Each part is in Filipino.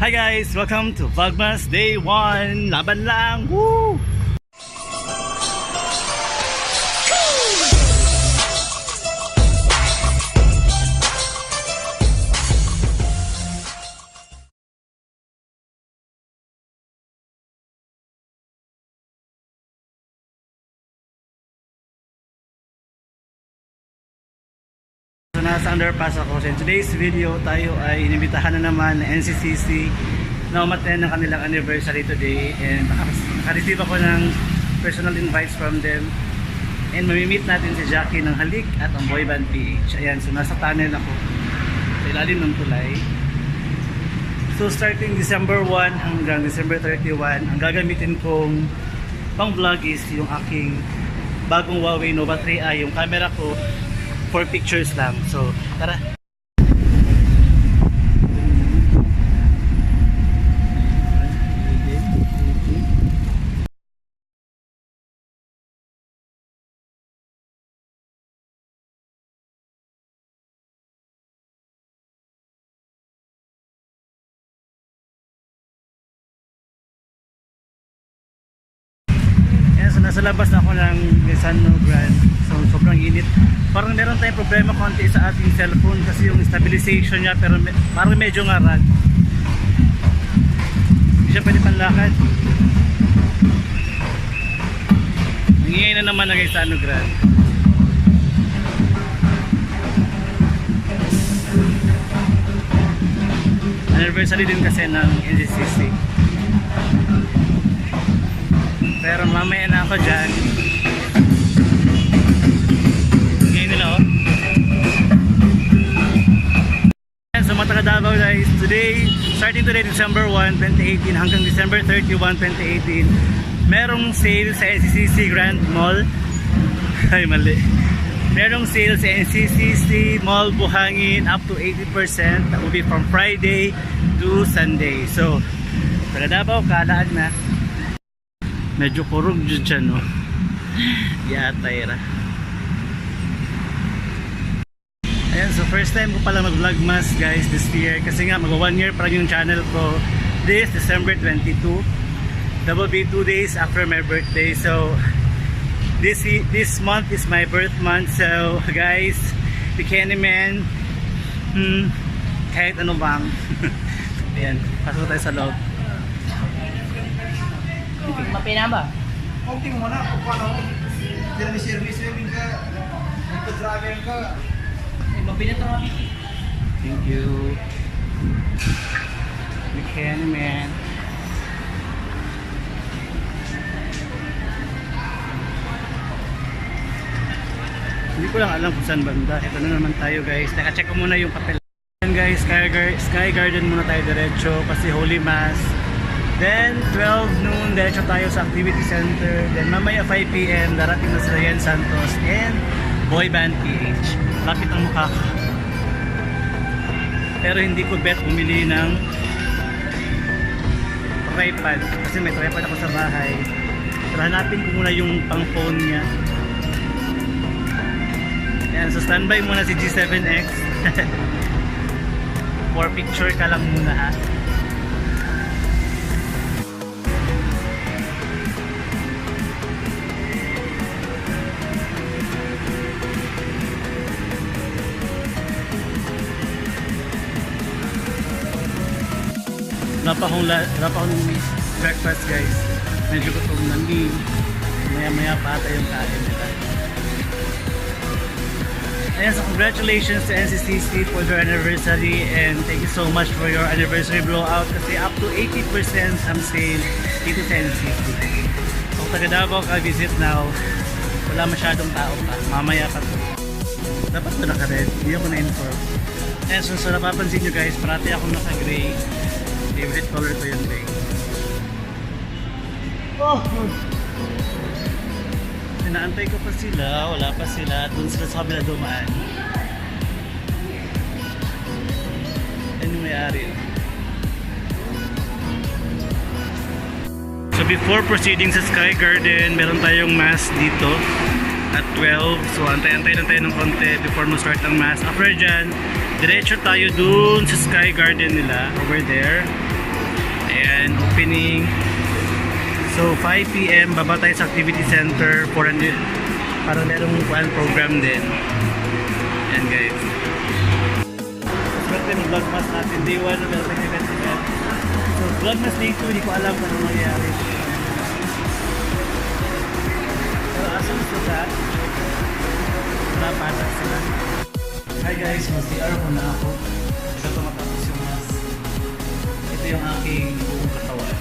Hi guys! Welcome to Vlogmas Day 1! Laban lang! Woo! So nasa underpass ako. So in today's video tayo ay inimbitahan na naman ng NCCC na umattend ng kanilang anniversary today, and naka-receive ako ng personal invites from them, and mamimit natin si Jackie ng Halik at ang boy band PH. Ayan, so nasa tunnel ako sa ilalim ng tulay. So starting December 1 hanggang December 31, ang gagamitin kong pang vlog is yung aking bagong Huawei Nova 3i, yung camera ko for pictures lang. So, tara. So nasa labas na ako ng Rizal Grand. So sobrang init. Parang meron tayong problema konti sa ating cellphone kasi yung stabilization niya, pero parang medyo ngarag. Hindi siya pwede panlakad. Nangingay na naman na Rizal Grand. Anniversary din kasi ng NCCC. Pero mamaya na ako dyan. Ngayon nila oh. So mga taga Davao guys, today, starting today December 1, 2018 hanggang December 31, 2018, merong sale sa NCCC Grand Mall. Ay mali. Merong sale sa NCCC Mall Buhangin up to 80%. That will be from Friday to Sunday. So taga Davao, kalaan na. Medyo kurog dyan no. Yatay ra. Ayan, so first time ko palang mag-vlogmas guys this year, kasi nga magwa 1 year pa lang yung channel ko this December 22. That will be 2 days after my birthday. So this month is my birth month. So guys, bikini man, kahit ano bang. Ayan, pasok tayo sa loob. Mapina ba? Kunti mo na kung paano service ka, nagpa-driver ka. Mapina ito kami. Thank you. Bikini man. Hindi ko lang alam kung saan banda. Ito na naman tayo guys. Naka-check ko muna yung papel. Ayan guys, Sky Garden muna tayo diretso kasi Holy Mass. Then 12 noon diretso tayo sa activity center. Then mamaya 5 PM darating na sila yan Santos and boy band PH. Lapit ang mukha ko. Pero hindi ko bet bumili ng tripod kasi may tripod ako sa bahay. Pero hanapin ko muna yung pang phone niya. Ayan, so standby muna si G7X. For picture ka lang muna ha. Wala pa akong breakfast guys. Medyo gutom na ni. Maya pa ata yung kain nila. Ayan, so congratulations to NCCC for their anniversary, and thank you so much for your anniversary blowout kasi up to 80% ang sale dito sa NCCC. Kung taga Davao ka visit now, wala masyadong tao pa. Mamaya pa to. Dapat ba naka-red? Hindi ako na-inform. Ayan, so napapansin nyo guys, parati akong naka-gray. Favorite color ko yung gray. Oh! Inaantay ko pa sila, wala pa sila. Doon sila sa kabila dumaan. Yan yung may-ari. So before proceeding sa Sky Garden, meron tayong mass dito at 12. So antay-antay lang tayo ng konti before mo start ang mass. After dyan, diretso tayo dun sa Sky Garden nila over there. Ayan, opening. So 5 PM baba tayo sa activity center for para merong program din. Ayan guys. Swerte ng Vlogmas natin day 1 ng event. So Vlogmas day 2, hindi ko alam kung ano mangyayari. So as of that, napatak sila. Hi guys, mas-CR ko na ako. Ito tumatapos yung mask. Ito yung aking buong katawan.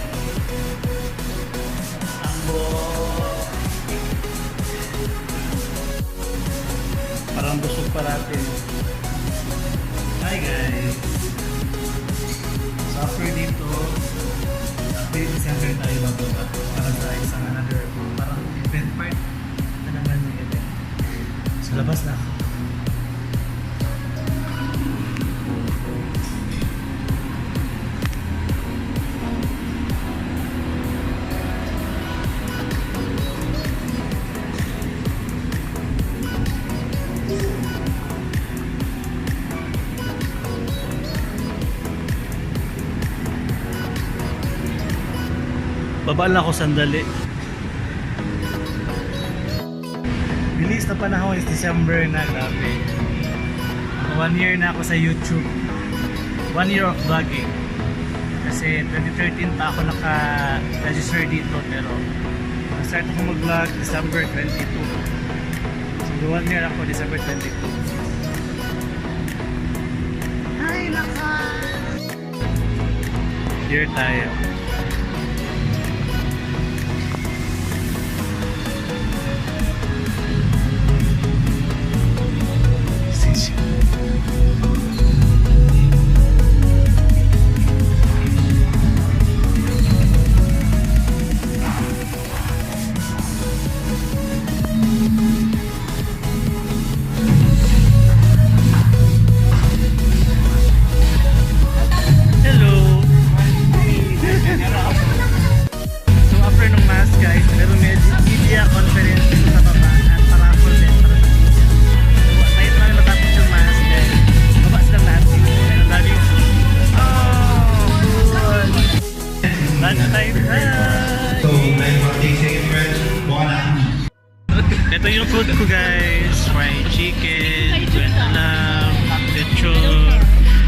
Parang busog pa natin. Hi guys! So after dito, activity center tayo bababa para sa isang another parang event part na naman yung event. So labas na ako. Babaan lang ako sandali. Release na panahon is December na, grabe. 1 year na ako sa YouTube. 1 year of vlogging. Kasi 2013 pa ako naka-register dito, pero start ako mag-vlog December 22. So 1 year ako December 22. Hi, lakas! Here tayo. Ito yung food ko guys, fried chicken,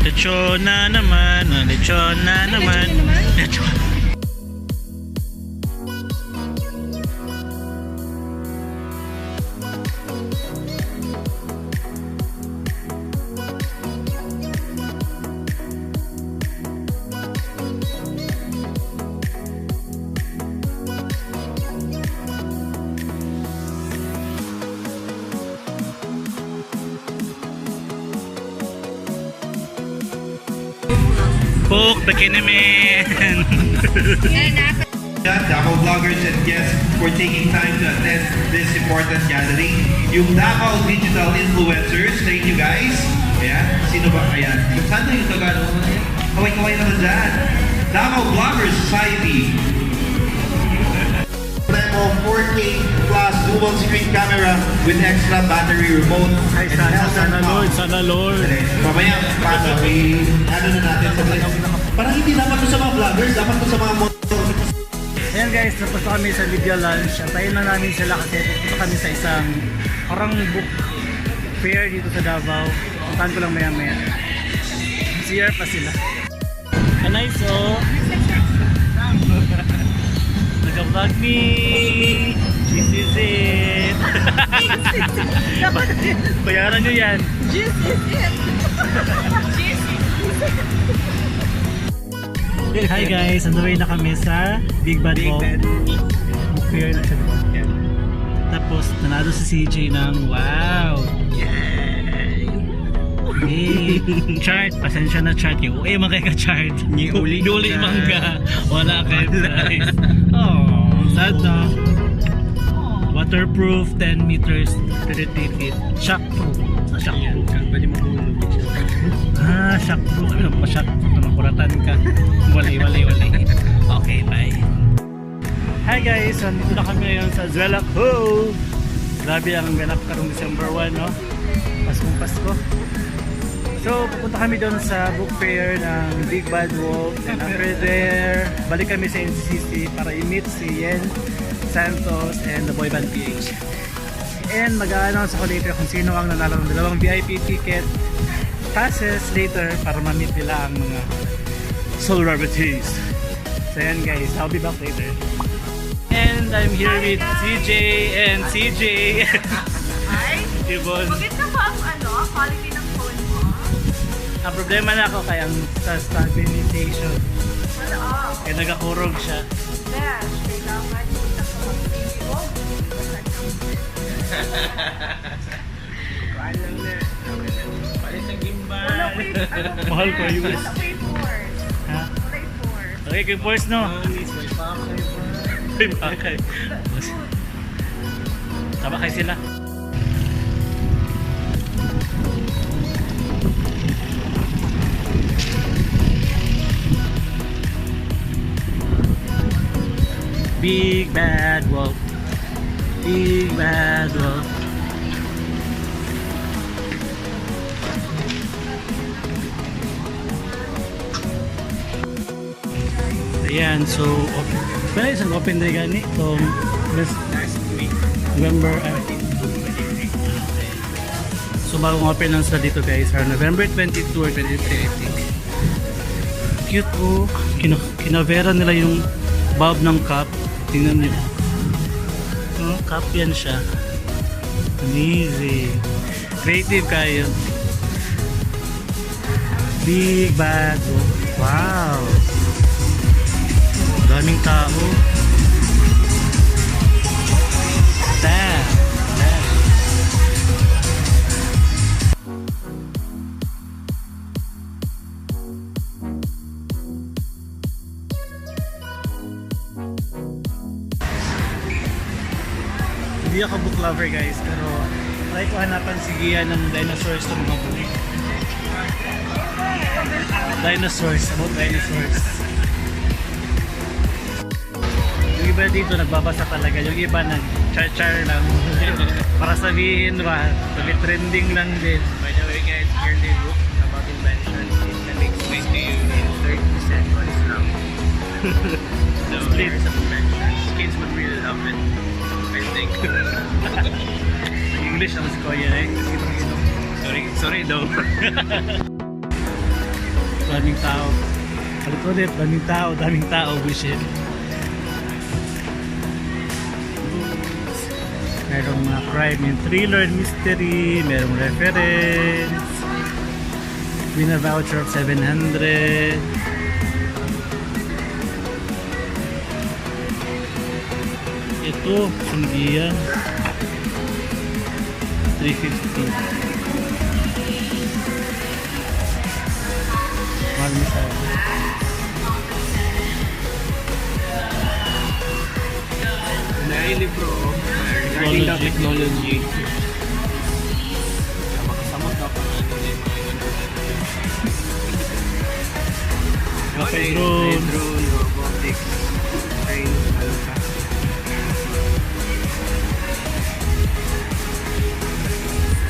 lechon na naman, lechon na naman, lechon. Poke the Kinaman! Davao vloggers and guests for taking time to attend this important gathering. Yung Davao digital influencers, thank you guys. Ayan, sino ba? Ayan, saan na yung Tagalog? Kaway-kaway naman dyan. Davao Vloggers Society. Demo 4K plus dual screen camera with extra battery remote. Ay, sana Lord, sana Lord. Mamaya, paano, ano na natin sa parang hindi dapat to sa mga vloggers, dapat to sa mga Ayan guys, tapos na kami sa video lunch. Antayin lang namin sila kasi dito kami sa isang parang book fair dito sa Davao. Puntahan ko lang maya maya. CR pa sila. Nice oh! Nag-vlog me! This is it! Bayaran nyo yan! This is it! Hi guys! On the way na kami sa Big Bad Book fair na siya. Tapos nanalo si CJ ng wow! Hey, chart, pasensya na chart yung mga ka-chart. Uli mangga, wala kayo price. Oh, sad na. Waterproof, 10 meters, 30 feet. Shockproof. Shockproof. Pwede mahulog. Shockproof. Ano pa shockproof? Kuratan ka. Walay. Okay, bye. Hi guys, nandito na kami ngayon sa Zwelak Ho. Grabe ang ganap karong December 1, no? Paskong Pasko. So, pupunta kami doon sa book fair ng Big Bad Wolf. And after there, balik kami sa NCCC para i-meet si Yen, Santos, and the boy band PH. And mag-a-announce ako later kung sino ang nanalo ng dalawang VIP ticket passes later para ma-meet nila ang mga soul rarities. So yan guys, I'll be back later. And I'm here with CJ and CJ. Ay, Ibon. maganda ba ang quality ng phone mo? Ang problema na ako kaya ang sa stabilization. Wala. Kaya nagakurog siya. Besh, kailangan kita sa mag-TV mo. Kuhaan lang na. Palit ng gimbal. Wala pa yung Mahal ko yung Wala pa yung force. Ha? Wala yung force. Okay, kay force no? May bakay. Tabakay sila. Big bad wolf. Big bad wolf. Ayan, so pwede isang open day gani itong last week November so bagong open lang sila dito guys are November 22 or 23 I think. Cute oh, kinavera nila yung bulb ng cup, tingnan nyo cup yan siya, amazing, creative kayo. Big bad wolf. Wow, daming tao. Damn. Hindi ako book lover guys, pero try ko hanapan si Gia ng dinosaurs ng mga book. Dinosaurs, about dinosaurs. Yung iba dito nagbabasa talaga, yung iba nag-char-char lang para sabihin ba, sabi trending lang din. By the way guys, here they book about inventions that explain to you in 30 seconds lang. So here's some inventions. Kids would really love it, I think. English naman si Koya eh. Sorry though. Daming tao. Halit ulit, daming tao, bullshit. Merong mga crime and thriller and mystery, merong reference, win a voucher of 700. Ito, sumgiyan 350. Mahal mo siya. Naili bro, regarding the technology. Makasamot na pa Okay, drone. Drone, robotics, train,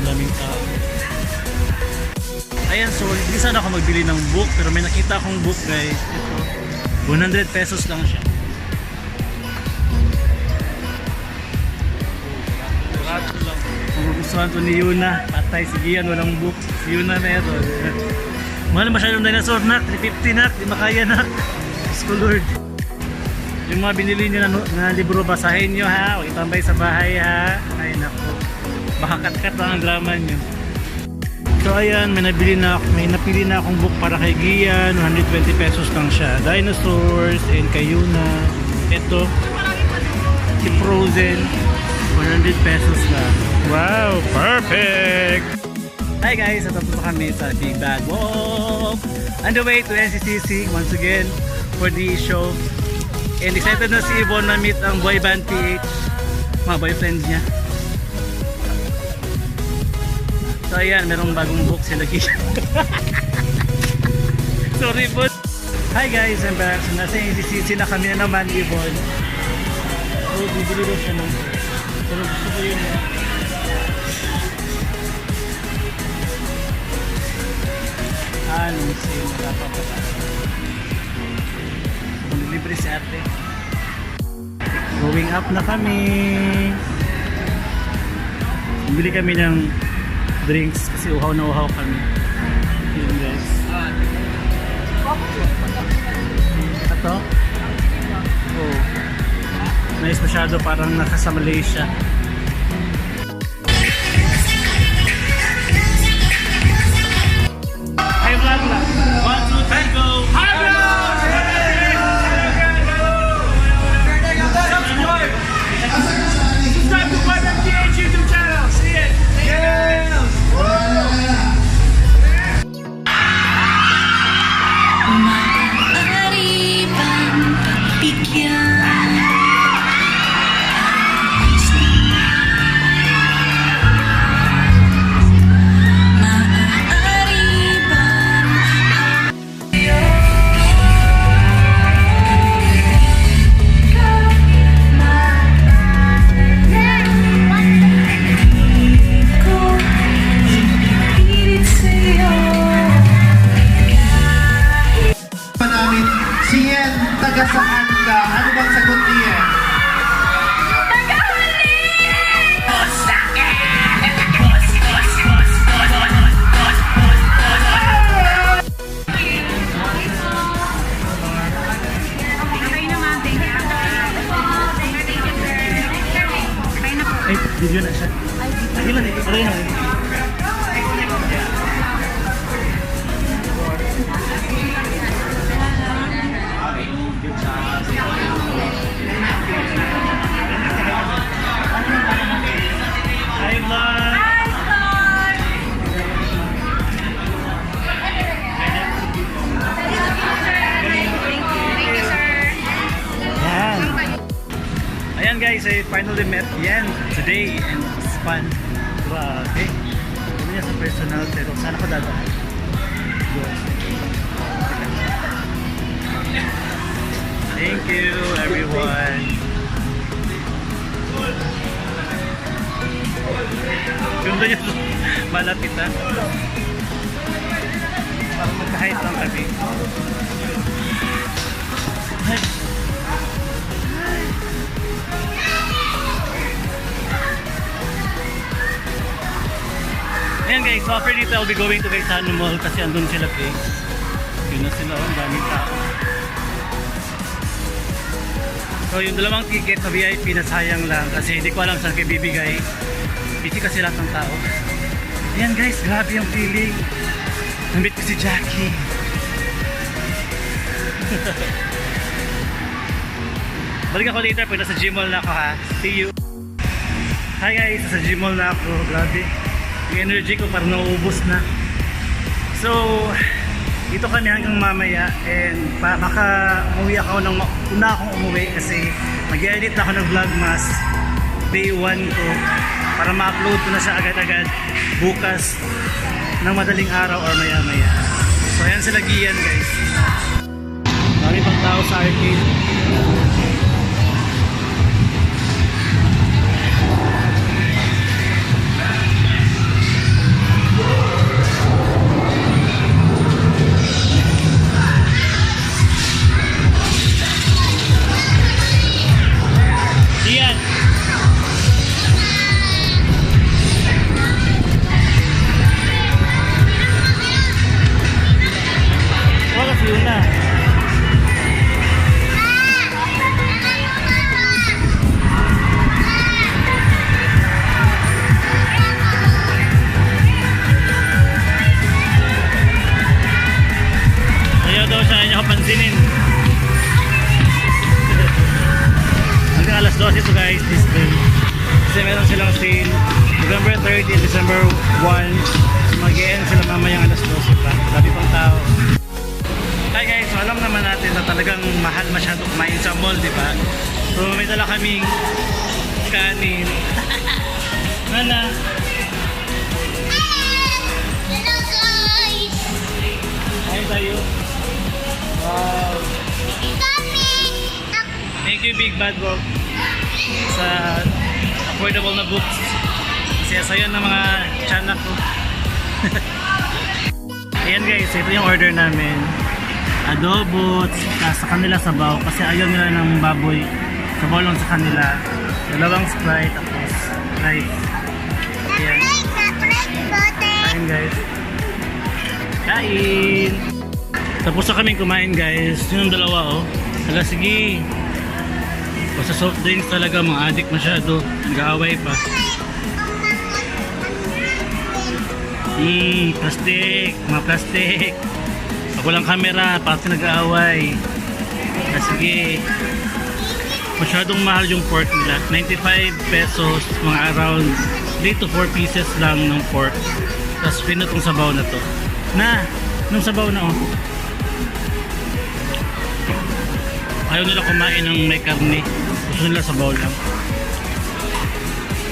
Daming tao. Ayan, so hindi sana ako magbili ng book pero may nakita akong book guys. Ito, 100 pesos lang siya. Barato lang. Kung magustuhan to ni Yuna, patay si Gian, walang book. Si Yuna meron. Mahal masyadong dinosaur nak, 350 nak, di makaya nak. School Lord. Yung mga binili nyo na libro, basahin nyo ha. Huwag itambay sa bahay ha. Ay nako. Baka kat-kat lang ang drama nyo. So ayan, may napili na akong book para kay Gian. 120 pesos lang siya. Dinosaurs and kay Yuna. Ito, si Frozen. 100 pesos lang. Wow, perfect! Hi guys, natapos na kami sa Big Bad Wolf. On the way to NCCC once again for the show. And excited na si Ibon na meet ang boy band PH, mga boyfriends niya. So ayan, merong bagong book sila Kisha. Sorry but hi guys, I'm back. So nasa NCCC na kami na naman, Ibon. So bibili ko siya nun. Pero gusto ko yun. Libre si ate. Going up na kami. Bili kami ng drinks kasi uhaw na uhaw kami. Yun guys. Ito? Oh. Nice masyado, parang nasa Malaysia. Hi vlog na. 1, 2, 3, go! Hi vlog! Subscribe to my DGGG YouTube channel. See it. Maaari bang pagbigyan? Maaari bang namin, si Yen, taga saan ka? Ano bang sagot ni Yen? Ay, video na siya. Ilan eh? Aray na eh. Hi vlog! Yan. Ayan guys, I finally met Yan today and it's fun. Grabe. Hindi niya sa personal pero sana ko dadaan. Thank you everyone. Ganda niya malapit ha. Parang magkahit lang kami. Ayan guys, so after dito I'll be going to Kaitano Mall kasi andun sila guys. Yun na sila, ang daming tao. So yung dalawang ticket sa VIP na sayang lang kasi hindi ko alam saan kayo bibigay. Busy kasi lahat ng tao. Ayan guys, grabe yung feeling. Nambit ko si Jackie. Balik ako later pag nasa Gmall na ako ha. See you. Hi guys, nasa Gmall na ako. Grabe. Yung energy ko parang nauubos na. So, dito kami hanggang mamaya and baka umuwi ako ng una akong umuwi kasi mag-edit na ako ng Vlogmas day 1 ko para ma-upload ko na siya agad-agad bukas ng madaling araw or maya-maya. So, ayan sila Gian guys. Marami pang tao sa arcade. Hanggang alas 12 ito guys, this day. Kasi meron silang sale November 30 and December 1. Mag-e-end sila mamayang alas 12 pa. Sabi pang tao. Hi guys, so alam naman natin na talagang mahal masyado kumain sa mall, di ba? So may dala kaming kanin. Nana. Hello guys! Hi tayo. Wow. Thank you Big Bad Bro sa affordable na books. Kasi sayo ng mga tiyanak ko. Ayan guys, ito yung order namin. adobo, sa kanila sabaw kasi ayaw nila ng baboy. Sabaw lang sa kanila. Dalawang Sprite tapos rice. Ayan. Kain guys. Kain! Tapos na kaming kumain guys. Yung dalawa oh. Hala sige. Basta soft drinks talaga, mga addict masyado. Nag-aaway pa. Plastic. Mga plastic. Ako lang camera, pati nag-aaway. Hala sige. Masyadong mahal yung pork nila. 95 pesos, mga around 3 to 4 pieces lang ng pork. Tapos pinutong sabaw na to. Na! Nung sabaw na oh. Ayaw nila kumain ng may karne. Gusto nila sabaw lang.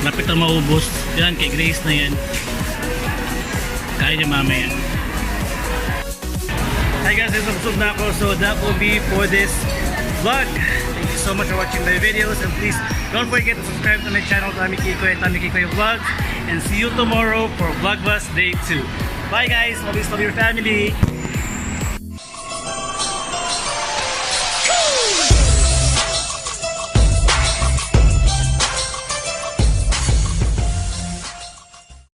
Lapit na maubos. Yan, kay Grace na yan. Kain niya mamaya. Hi guys, busog na ako. So that will be for this vlog. Thank you so much for watching my videos. And please don't forget to subscribe to my channel, Tami Kikoy and Tami Kikoy Vlogs. And see you tomorrow for Vlogmas Day 2. Bye guys. Always love your family.